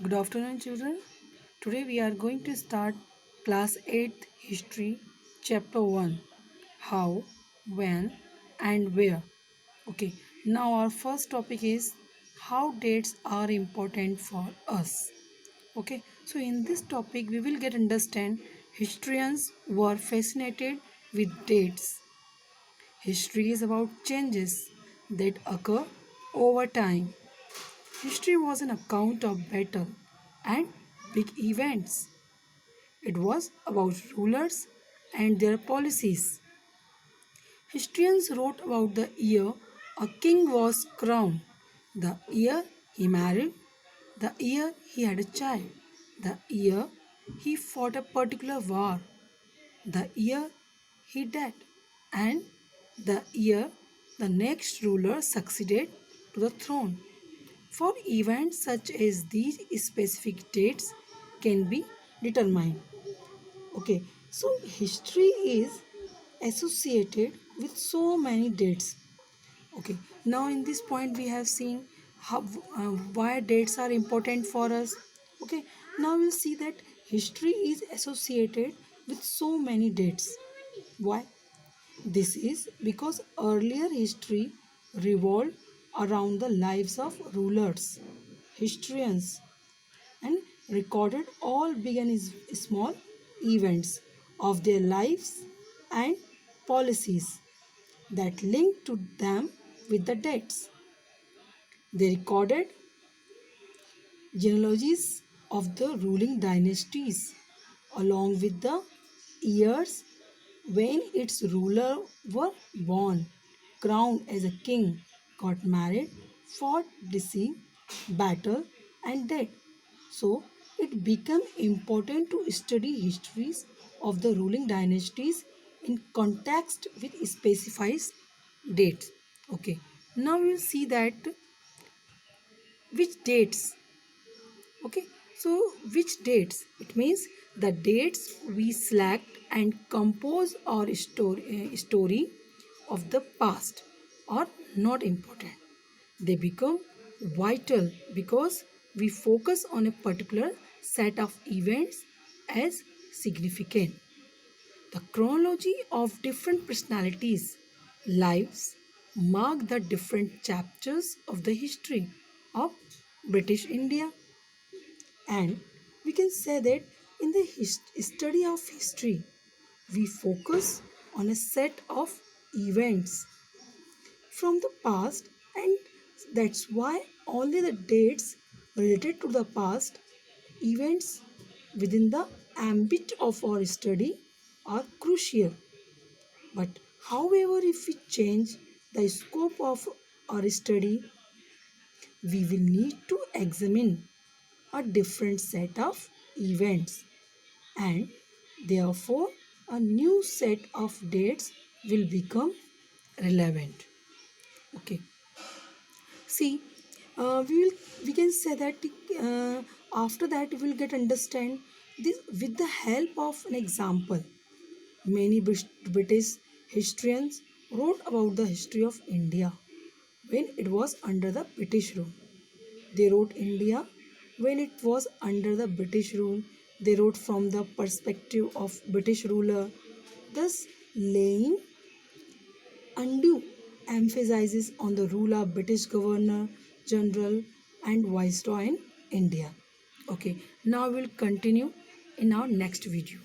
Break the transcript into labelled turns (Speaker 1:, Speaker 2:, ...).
Speaker 1: Good afternoon, children. Today we are going to start class 8th history chapter 1 how, when, and where. Okay, now our first topic is how dates are important for us. Okay, so in this topic we will get understand historians were fascinated with dates. History is about changes that occur over time. History was an account of battle and big events. It was about rulers and their policies. Historians wrote about the year a king was crowned, the year he married, the year he had a child, the year he fought a particular war, the year he died, and the year the next ruler succeeded to the throne. For events such as these, specific dates can be determined. Okay, so history is associated with so many dates. Okay, now in this point we have seen how why dates are important for us. Okay, now we'll see that history is associated with so many dates. Why? This is because earlier history revolved around the lives of rulers, historians, and recorded all began as small events of their lives and policies that linked to them with the dates. They recorded genealogies of the ruling dynasties along with the years when its ruler were born, crowned as a king, got married, fought deceived, battle, and died. So it became important to study histories of the ruling dynasties in context with specified dates. Okay. Now we'll see that which dates. Okay, so which dates? It means the dates we select and compose our story of the past are not important. They become vital because we focus on a particular set of events as significant. The chronology of different personalities' lives mark the different chapters of the history of British India, and we can say that in the study of history, we focus on a set of events from the past, and that's why only the dates related to the past events within the ambit of our study are crucial. But however, if we change the scope of our study, we will need to examine a different set of events, and therefore a new set of dates will become relevant. Okay, see, we can say that after that we will get understand this with the help of an example. Many British historians wrote about the history of India when it was under the British rule. They wrote India when it was under the British rule. They wrote from the perspective of British ruler, thus laying undue emphasis on the rule of British governor general and viceroy in India. Okay, now we'll continue in our next video.